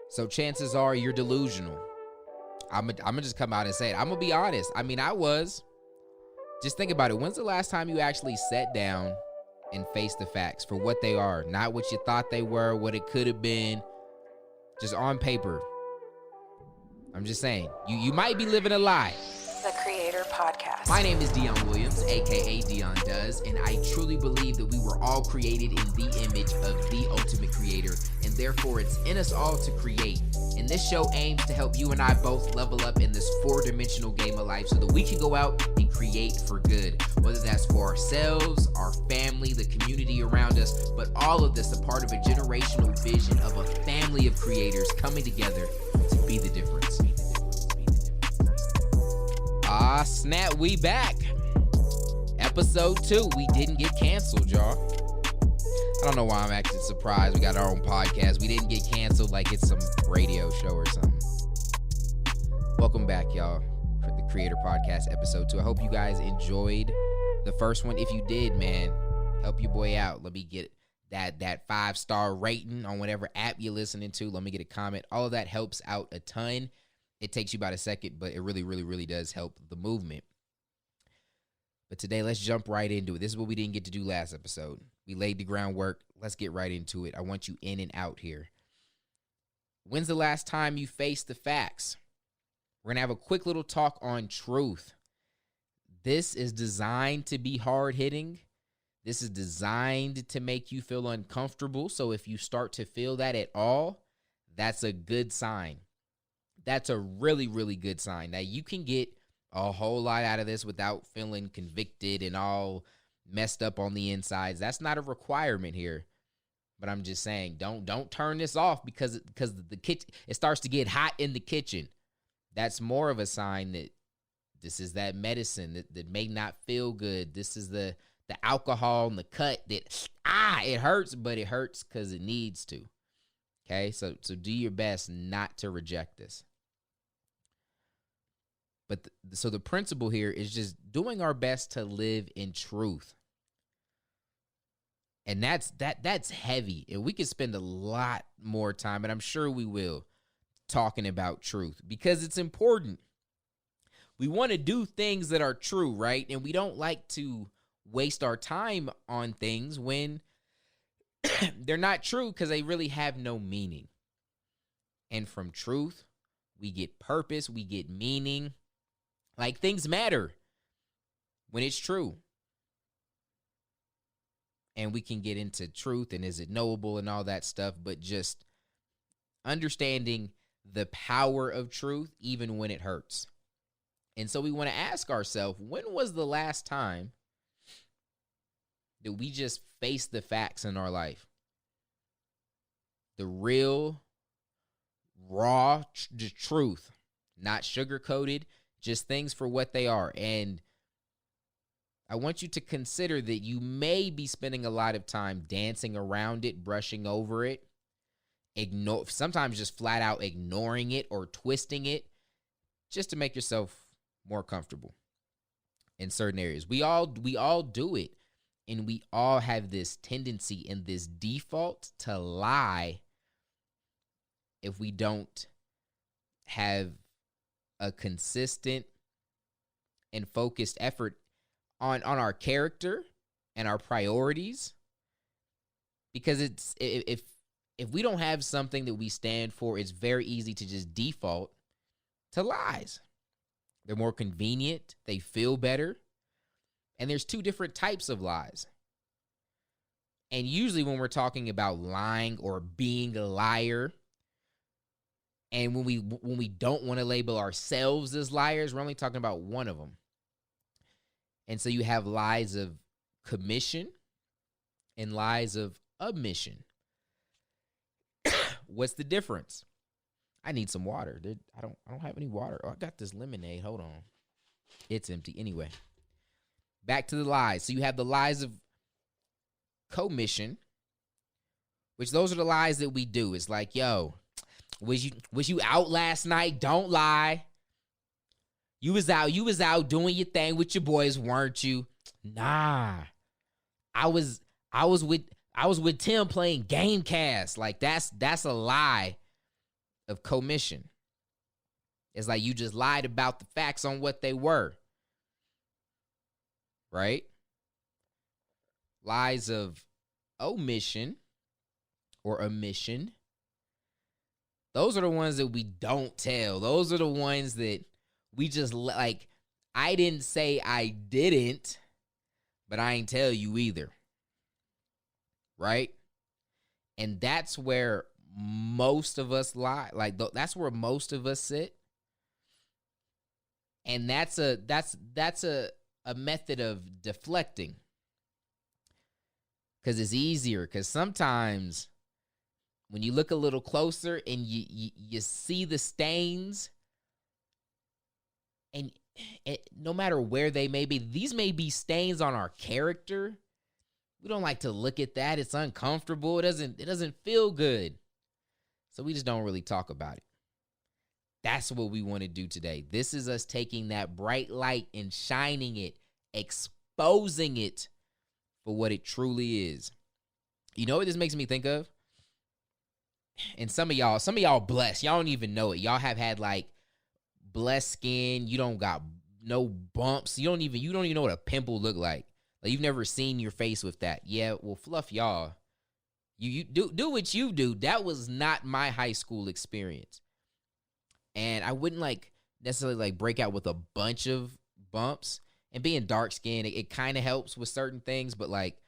So chances are you're delusional. I'm gonna just come out and say it. I'm gonna be honest. I mean, I was. Just think about it. When's the last time you actually sat down and faced the facts for what they are? Not what you thought they were, what it could have been, just on paper. I'm just saying, you might be living a lie. The Creator Podcast. My name is Dion Williams, aka Dion Does, and I truly believe that we were all created in the image of the ultimate creator, and therefore it's in us all to create. And this show aims to help you and I both level up in this four-dimensional game of life so that we can go out and create for good, whether that's for ourselves, our family, the community around us, but all of this a part of a generational vision of a family of creators coming together to be the difference. Ah, snap, we back. Episode 2, we didn't get canceled, y'all. I don't know why I'm actually surprised. We got our own podcast. We didn't get canceled like it's some radio show or something. Welcome back, y'all, for the Creator Podcast, episode 2. I hope you guys enjoyed the first one. If you did, man, help your boy out. Let me get that 5-star rating on whatever app you're listening to. Let me get a comment. All of that helps out a ton. It takes you about a second, but it really, really, really does help the movement. But today, let's jump right into it. This is what we didn't get to do last episode. We laid the groundwork. Let's get right into it. I want you in and out here. When's the last time you faced the facts? We're going to have a quick little talk on truth. This is designed to be hard-hitting. This is designed to make you feel uncomfortable. So if you start to feel that at all, that's a good sign. That's a really, really good sign. Now, you can get a whole lot out of this without feeling convicted and all messed up on the insides. That's not a requirement here. But I'm just saying, don't turn this off because the kitchen, it starts to get hot in the kitchen. That's more of a sign that this is that medicine that may not feel good. This is the alcohol and the cut that it hurts, but it hurts because it needs to. Okay, so do your best not to reject this. But so the principle here is just doing our best to live in truth. And that's heavy. And we could spend a lot more time, and I'm sure we will, talking about truth because it's important. We want to do things that are true, right? And we don't like to waste our time on things when they're not true because they really have no meaning. And from truth, we get purpose, we get meaning. Like things matter when it's true. And we can get into truth and is it knowable and all that stuff, but just understanding the power of truth even when it hurts. And so we want to ask ourselves, when was the last time that we just faced the facts in our life? The real, raw truth, not sugar-coated, just things for what they are. And I want you to consider that you may be spending a lot of time dancing around it, brushing over it, sometimes just flat out ignoring it or twisting it just to make yourself more comfortable in certain areas. We all do it, and we all have this tendency and this default to lie if we don't have a consistent and focused effort on our character and our priorities. Because it's if we don't have something that we stand for, it's very easy to just default to lies. They're more convenient, they feel better, and there's two different types of lies. And usually when we're talking about lying or being a liar, and when we don't want to label ourselves as liars, we're only talking about one of them. And so you have lies of commission and lies of omission. What's the difference? I need some water. I don't have any water. Oh, I got this lemonade. Hold on. It's empty. Anyway, back to the lies. So you have the lies of commission, which those are the lies that we do. It's like, yo, was you out last night? Don't lie. You was out doing your thing with your boys, weren't you? Nah. I was with Tim playing Gamecast. Like that's a lie of commission. It's like you just lied about the facts on what they were. Right? Lies of omission or omission. Those are the ones that we don't tell. Those are the ones that we just like, I didn't say I didn't, but I ain't tell you either. Right? And that's where most of us lie. Like that's where most of us sit. And that's a method of deflecting. Because it's easier. Because sometimes when you look a little closer and you see the stains, and no matter where they may be, these may be stains on our character. We don't like to look at that. It's uncomfortable. It doesn't feel good. So we just don't really talk about it. That's what we want to do today. This is us taking that bright light and shining it, exposing it for what it truly is. You know what this makes me think of? And some of y'all blessed. Y'all don't even know it. Y'all have had like blessed skin. You don't got no bumps. You don't even know what a pimple look like. Like you've never seen your face with that. Yeah, well, fluff y'all. You do what you do. That was not my high school experience. And I wouldn't like necessarily like break out with a bunch of bumps. And being dark skinned, it kind of helps with certain things. But like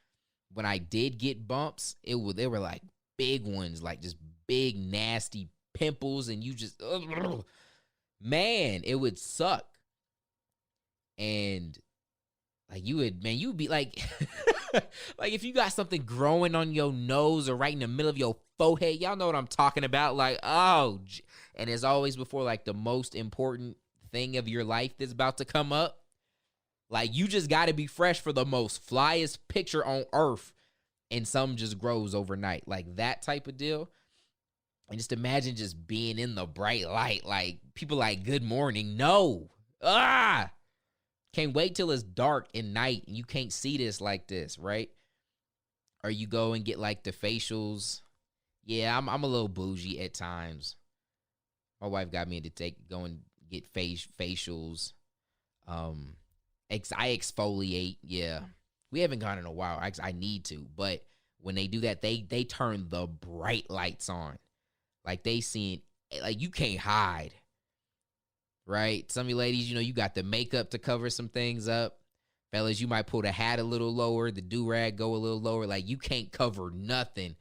when I did get bumps, they were like big ones, like just big nasty pimples, and you just man, it would suck. And like you'd be like like if you got something growing on your nose or right in the middle of your forehead, y'all know what I'm talking about. Like, oh, and as always before, like the most important thing of your life that's about to come up, like you just got to be fresh for the most flyest picture on earth, and some just grows overnight, like that type of deal. And just imagine just being in the bright light, like people like, good morning. No, can't wait till it's dark and night and you can't see this like this, right? Or you go and get like the facials. Yeah, I'm a little bougie at times. My wife got me to go and get facials. I exfoliate. Yeah, we haven't gone in a while. I need to, but when they do that, they turn the bright lights on, like they seeing, like you can't hide. Right? Some of you ladies, you got the makeup to cover some things up. Fellas, you might pull the hat a little lower, the do-rag go a little lower. Like, you can't cover nothing.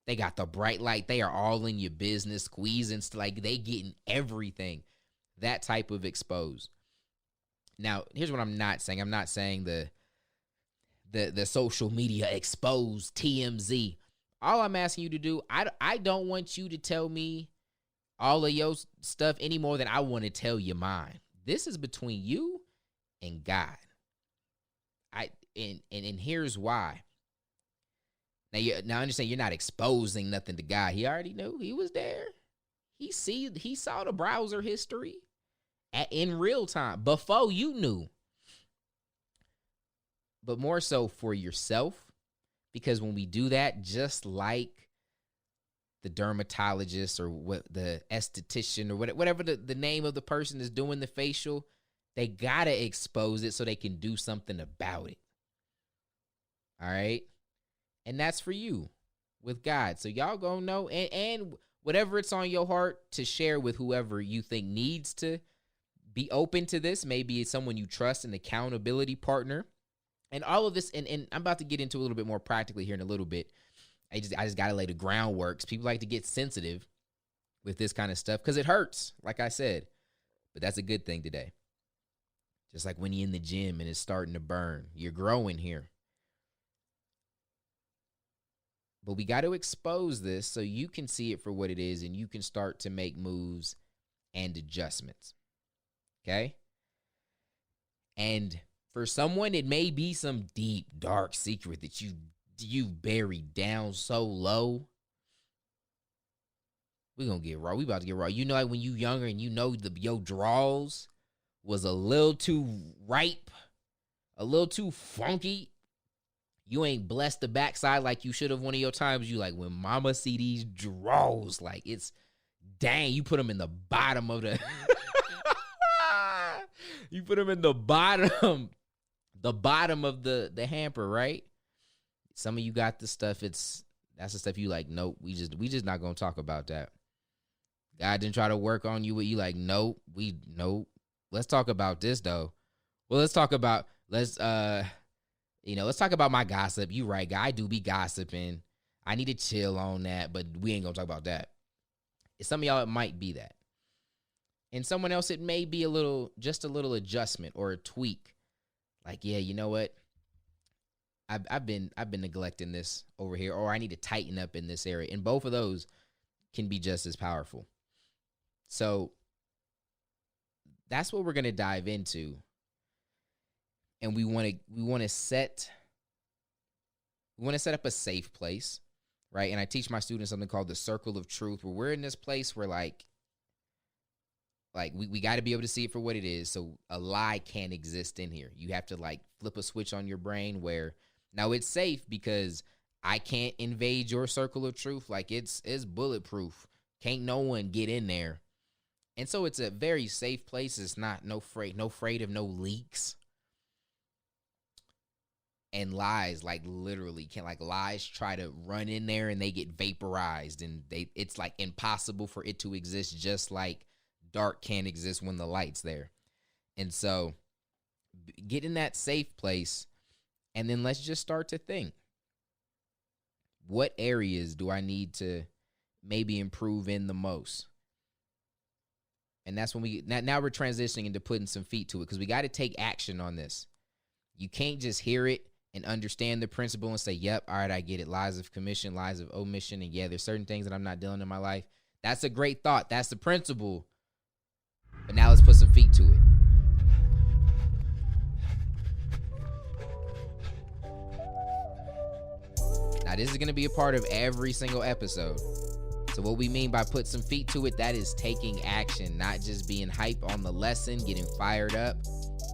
They got the bright light. They are all in your business, squeezing. Like, they getting everything. That type of exposed. Now, here's what I'm not saying. I'm not saying the social media exposed TMZ. All I'm asking you to do, I don't want you to tell me all of your stuff any more than I want to tell you mine. This is between you and God. And here's why. Now understand, you're not exposing nothing to God. He already knew. He was there. He saw the browser history in real time before you knew. But more so for yourself, because when we do that, just like the dermatologist or what the esthetician or whatever the name of the person is doing the facial, they gotta expose it so they can do something about it. All right? And that's for you with God. So y'all gonna know, and whatever it's on your heart to share with whoever you think needs to be open to this. Maybe it's someone you trust, an accountability partner. And all of this, and I'm about to get into a little bit more practically here in a little bit. I just got to lay the groundwork. People like to get sensitive with this kind of stuff because it hurts, like I said. But that's a good thing today. Just like when you're in the gym and it's starting to burn. You're growing here. But we got to expose this so you can see it for what it is and you can start to make moves and adjustments. Okay? And for someone, it may be some deep, dark secret that you buried down so low. We're going to get raw. We about to get raw. Like when you younger and your draws was a little too ripe, a little too funky. You ain't blessed the backside like you should have one of your times. You like, when mama see these draws, like it's Dang, you put them in the bottom of the you put them in the bottom of the hamper, right? Some of you got the stuff, that's the stuff you like, nope, we just not gonna talk about that. God didn't try to work on you with you like, nope. Let's talk about this though. Well, let's talk about my gossip. You right, guy. I do be gossiping. I need to chill on that, but we ain't gonna talk about that. Some of y'all, it might be that. And someone else, it may be just a little adjustment or a tweak. Like, yeah, you know what? I've been neglecting this over here, or I need to tighten up in this area. And both of those can be just as powerful. So that's what we're gonna dive into. And we want to set up a safe place, right? And I teach my students something called the circle of truth, where we're in this place where like we got to be able to see it for what it is. So a lie can't exist in here. You have to like flip a switch on your brain where now it's safe because I can't invade your circle of truth. Like it's bulletproof. Can't no one get in there. And so it's a very safe place. It's not no afraid of no leaks. And lies, like literally lies try to run in there and they get vaporized, and it's like impossible for it to exist, just like dark can't exist when the light's there. And so get in that safe place, and then let's just start to think, what areas do I need to maybe improve in the most? And that's when now we're transitioning into putting some feet to it, because we got to take action on this. You can't just hear it and understand the principle and say, yep, all right, I get it. Lies of commission, lies of omission. And yeah, there's certain things that I'm not dealing in my life. That's a great thought. That's the principle. But now let's put some feet to it. Now, this is going to be a part of every single episode. So what we mean by put some feet to it, that is taking action, not just being hype on the lesson, getting fired up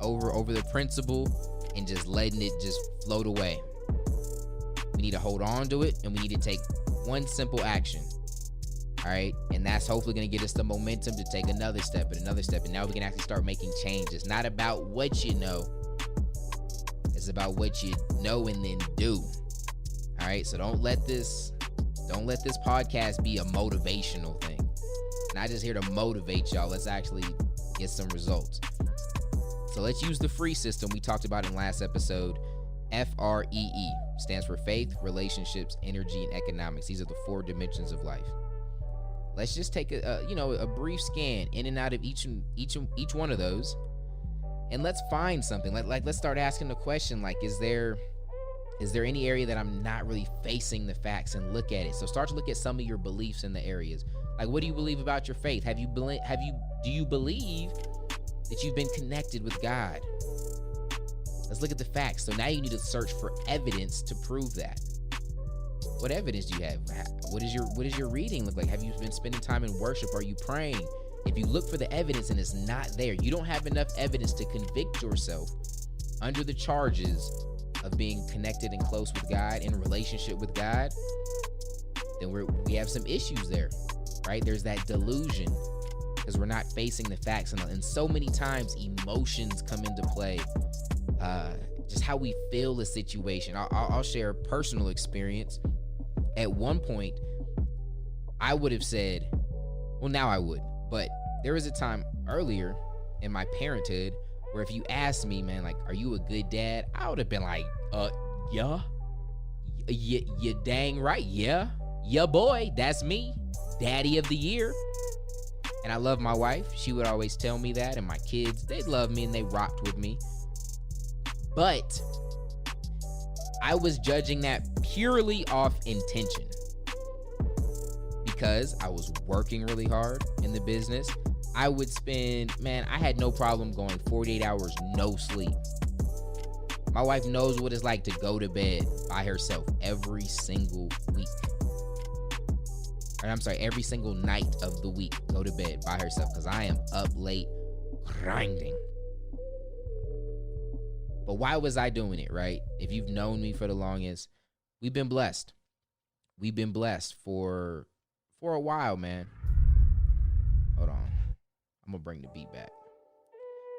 over the principle, and just letting it just float away. We need to hold on to it, and we need to take one simple action. All right? And that's hopefully going to get us the momentum to take another step and another step. And now we can actually start making change. It's not about what you know. It's about what you know and then do. All right? So don't let this podcast be a motivational thing. Not just here to motivate y'all. Let's actually get some results. So let's use the free system we talked about in last episode. FREE stands for faith, relationships, energy, and economics. These are the 4 dimensions of life. Let's just take a brief scan in and out of each one of those, and let's find something. Let's start asking the question, like, is there any area that I'm not really facing the facts, and look at it. So start to look at some of your beliefs in the areas. Like, what do you believe about your faith? Do you believe that you've been connected with God? Let's look at the facts. So now you need to search for evidence to prove that. What evidence do you have? What does your reading look like? Have you been spending time in worship? Are you praying? If you look for the evidence and it's not there, you don't have enough evidence to convict yourself under the charges of being connected and close with God, in a relationship with God, then we have some issues there, right? There's that delusion because we're not facing the facts. And so many times emotions come into play, just how we feel the situation. I'll share a personal experience. At one point, I would have said, well, now I would, but there was a time earlier in my parenthood where if you asked me, man, like, are you a good dad? I would have been like, yeah. You dang right, yeah. Yeah, boy, that's me. Daddy of the year. And I love my wife. She would always tell me that. And my kids, they love me and they rocked with me. But I was judging that purely off intention, because I was working really hard in the business. I would I had no problem going 48 hours, no sleep. My wife knows what it's like to go to bed by herself every single week. Every single night of the week, go to bed by herself, because I am up late grinding. But why was I doing it, right? If you've known me for the longest, we've been blessed. We've been blessed for a while, man. Hold on. I'm going to bring the beat back.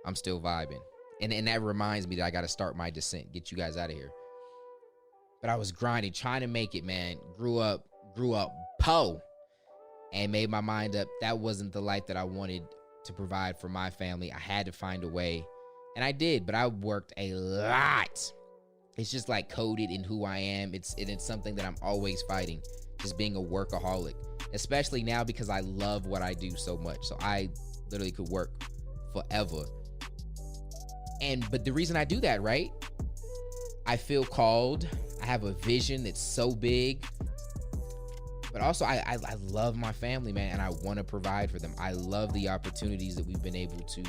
I'm still vibing. And that reminds me that I got to start my descent, get you guys out of here. But I was grinding, trying to make it, man. Grew up po, and made my mind up. That wasn't the life that I wanted to provide for my family. I had to find a way. And I did, but I worked a lot. It's just like coded in who I am. It's something that I'm always fighting, just being a workaholic, especially now because I love what I do so much. So I literally could work forever. But the reason I do that, right? I feel called. I have a vision that's so big. But also, I love my family, man, and I want to provide for them. I love the opportunities that we've been able to,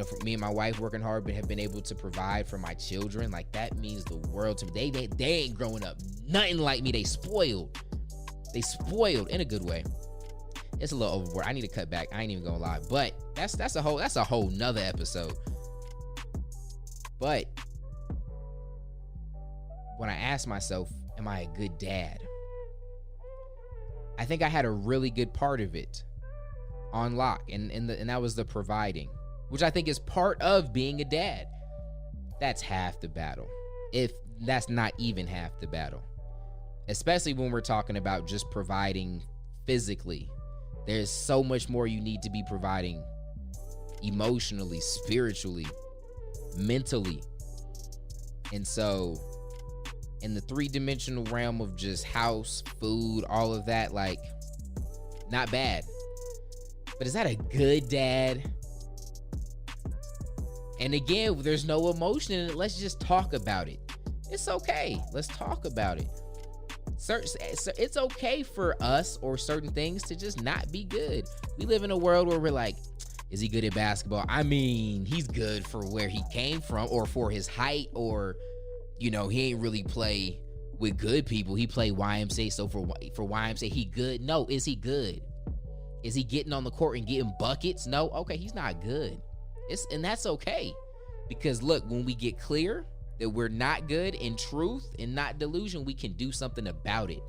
for me and my wife working hard, but have been able to provide for my children. Like, that means the world to me. They ain't growing up nothing like me. They spoiled. They spoiled in a good way. It's a little overboard. I need to cut back. I ain't even gonna lie. But that's a whole nother episode. But when I ask myself, am I a good dad? I think I had a really good part of it on lock, and that was the providing, which I think is part of being a dad. That's half the battle, if that's not even half the battle, especially when we're talking about just providing physically. There's so much more you need to be providing emotionally, spiritually, mentally. And so in the 3-dimensional realm of just house, food, all of that, like, not bad. But is that a good dad? And again, there's no emotion in it. Let's just talk about it. It's okay. Let's talk about it. It's okay for us or certain things to just not be good. We live in a world where we're like, is he good at basketball? I mean, he's good for where he came from or for his height, or he ain't really play with good people. He play YMCA, so for YMCA, he good? No, is he good? Is he getting on the court and getting buckets? No, okay, he's not good. And that's okay, because look, when we get clear that we're not good in truth and not delusion, we can do something about it,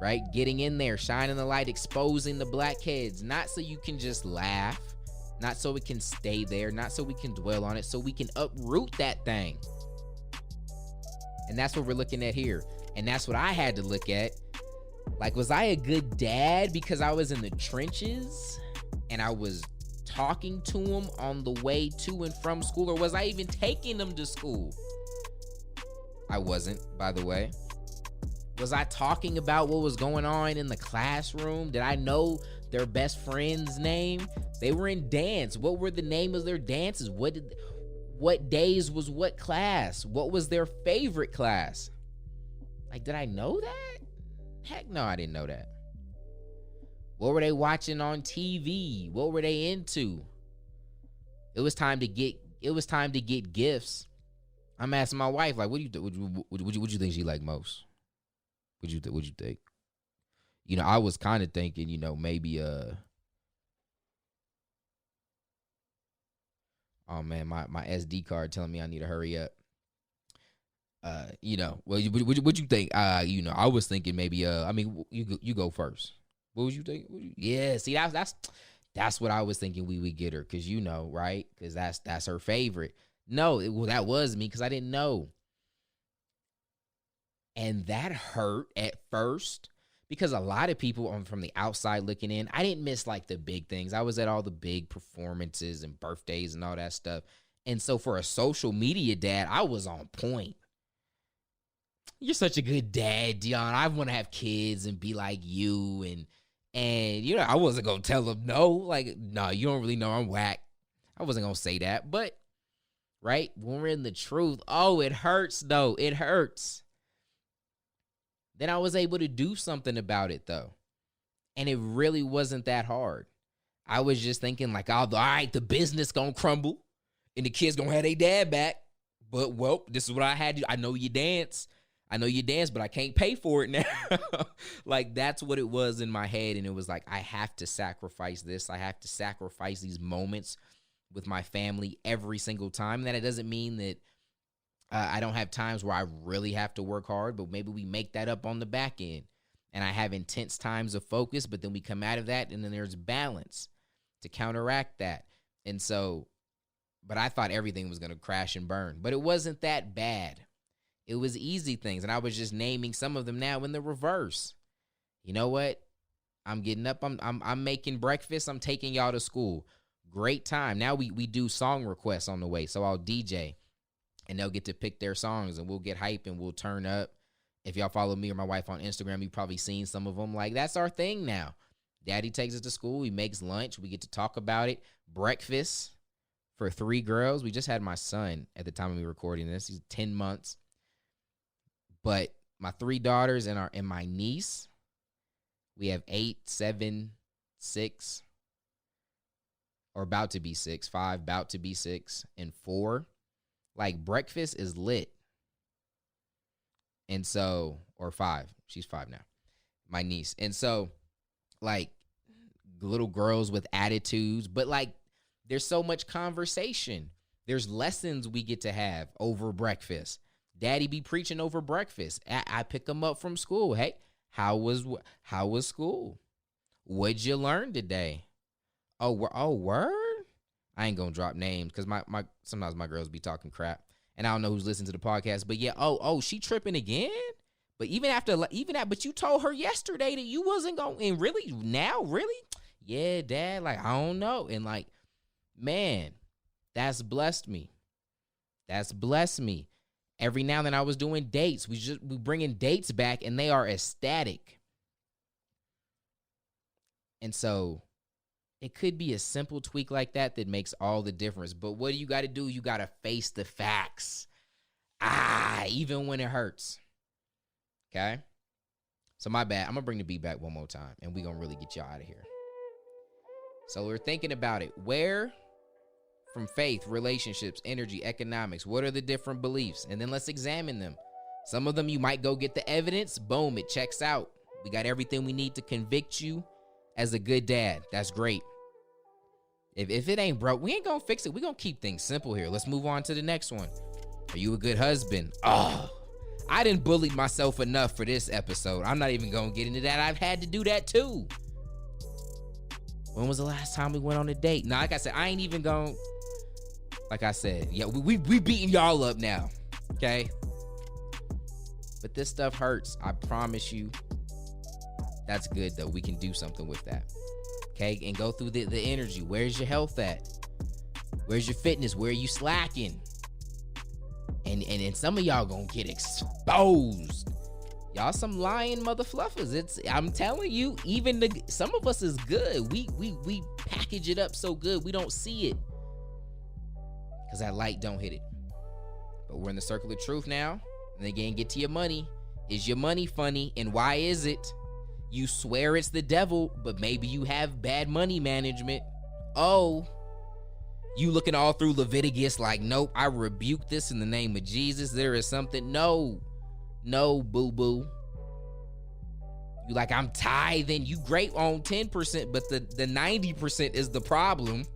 right? Getting in there, shining the light, exposing the blackheads, not so you can just laugh, not so it can stay there, not so we can dwell on it, so we can uproot that thing. And that's what we're looking at here. And that's what I had to look at. Like, was I a good dad because I was in the trenches and I was talking to them on the way to and from school, or was I even taking them to school? I wasn't, by the way. Was I talking about what was going on in the classroom? Did I know their best friend's name? They were in dance. What were the name of their dances? What days was what class? What was their favorite class? Like, did I know that? Heck no, I didn't know that. What were they watching on TV? What were they into? It was time to get gifts. I'm asking my wife, like, what you think she like most? What you think? I was kind of thinking, maybe oh man, my SD card telling me I need to hurry up. Well, what you think? I was thinking maybe, you go first. What would you think? Yeah, see, that's what I was thinking we would get her, because right? Because that's her favorite. No, that was me, because I didn't know. And that hurt at first, because a lot of people from the outside looking in, I didn't miss like the big things. I was at all the big performances and birthdays and all that stuff. And so for a social media dad, I was on point. You're such a good dad, Dion. I want to have kids and be like you. And I wasn't going to tell them no. Like, no, you don't really know I'm whack. I wasn't going to say that. But, right, when we're in the truth, it hurts, though. It hurts. Then I was able to do something about it, though. And it really wasn't that hard. I was just thinking, like, all right, the business going to crumble and the kids going to have their dad back. But, well, this is what I had to do. I know you dance, but I can't pay for it now. Like, that's what it was in my head. And it was like, I have to sacrifice this. I have to sacrifice these moments with my family every single time. And that it doesn't mean that I don't have times where I really have to work hard, but maybe we make that up on the back end. and I have intense times of focus, but then we come out of that and then there's balance to counteract that. And so, but I thought everything was going to crash and burn, but it wasn't that bad. It was easy things. And I was just naming some of them now in the reverse. You know what? I'm getting up. I'm making breakfast. I'm taking y'all to school. Great time. Now we do song requests on the way. So I'll DJ and they'll get to pick their songs and we'll get hype and we'll turn up. If y'all follow me or my wife on Instagram, you've probably seen some of them. Like, that's our thing now. Daddy takes us to school. He makes lunch. We get to talk about it. Breakfast for 3 girls. We just had my son at the time of me recording this. He's 10 months. But my 3 daughters and my niece, we have 8, 7, 6, or about to be 6, 5, about to be 6, and 4. Like, breakfast is lit. And so, or 5, she's 5 now, my niece. And so, like, little girls with attitudes, but like, there's so much conversation. There's lessons we get to have over breakfast. Daddy be preaching over breakfast. I pick them up from school. Hey, how was school? What'd you learn today? Oh, word? I ain't gonna drop names because my sometimes my girls be talking crap. And I don't know who's listening to the podcast, but yeah, she tripping again? But but you told her yesterday that you wasn't going, and really, now, really? Yeah, Dad, like, I don't know. And like, man, that's blessed me. That's blessed me. Every now and then I was doing dates. We bringing dates back, and they are ecstatic. And so it could be a simple tweak like that makes all the difference. But what do you got to do? You got to face the facts. Even when it hurts. Okay? So my bad. I'm going to bring the beat back one more time, and we're going to really get y'all out of here. So we're thinking about it. Where from faith, relationships, energy, economics, what are the different beliefs? And then let's examine them. Some of them you might go get the evidence. Boom, it checks out. We got everything we need to convict you as a good dad. That's great. If it ain't broke, we ain't gonna fix it. We gonna keep things simple here. Let's move on to the next one. Are you a good husband? Oh, I didn't bully myself enough for this episode. I'm not even gonna get into that. I've had to do that too. When was the last time we went on a date? Now, like I said, I ain't even gonna, like I said, yeah, we beating y'all up now, okay? But this stuff hurts, I promise you. That's good, though. We can do something with that. Okay? And go through the energy. Where's your health at? Where's your fitness? Where are you slacking? And some of y'all gonna get exposed. Y'all some lying mother fluffers. I'm telling you, even some of us is good. We package it up so good we don't see it. Because that light don't hit it. But we're in the circle of truth now. And again, get to your money. Is your money funny? And why is it? You swear it's the devil, but maybe you have bad money management. Oh, you looking all through Leviticus like, nope, I rebuke this in the name of Jesus. There is something. No, boo-boo. You like, I'm tithing. You great on 10%, but the 90% is the problem.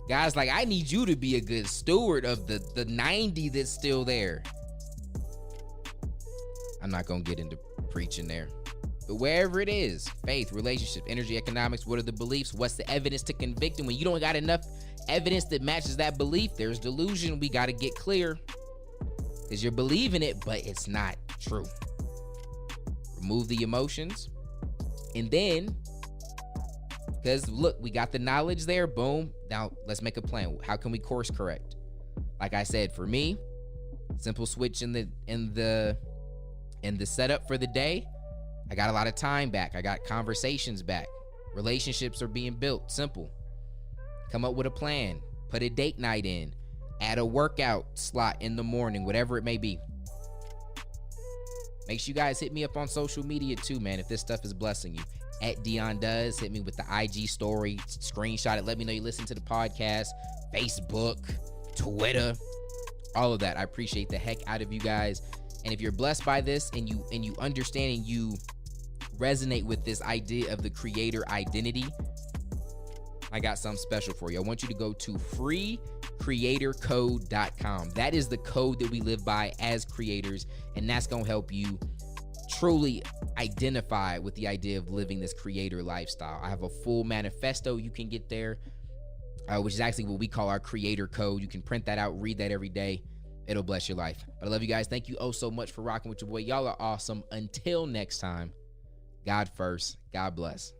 Guys, like, I need you to be a good steward of the 90 that's still there. I'm not going to get into preaching there. But wherever it is, faith, relationship, energy, economics, what are the beliefs? What's the evidence to convict them? When you don't got enough evidence that matches that belief, there's delusion. We got to get clear. Because you're believing it, but it's not true. Remove the emotions. And then, because look, we got the knowledge there. Boom. Now, let's make a plan. How can we course correct? Like I said, for me, simple switch in the setup for the day. I got a lot of time back. I got conversations back. Relationships are being built. Simple. Come up with a plan. Put a date night in. Add a workout slot in the morning, whatever it may be. Make sure you guys hit me up on social media too, man, if this stuff is blessing you. At Dion Does. Hit me with the IG story. Screenshot it. Let me know you listen to the podcast. Facebook, Twitter, all of that. I appreciate the heck out of you guys. And if you're blessed by this and you understand and you resonate with this idea of the creator identity, I got something special for you. I want you to go to freecreatorcode.com. That is the code that we live by as creators, and that's going to help you truly identify with the idea of living this creator lifestyle. I have a full manifesto you can get there, which is actually what we call our creator code. You can print that out, read that every day. It'll bless your life. But I love you guys. Thank you oh so much for rocking with your boy. Y'all are awesome. Until next time, God first. God bless.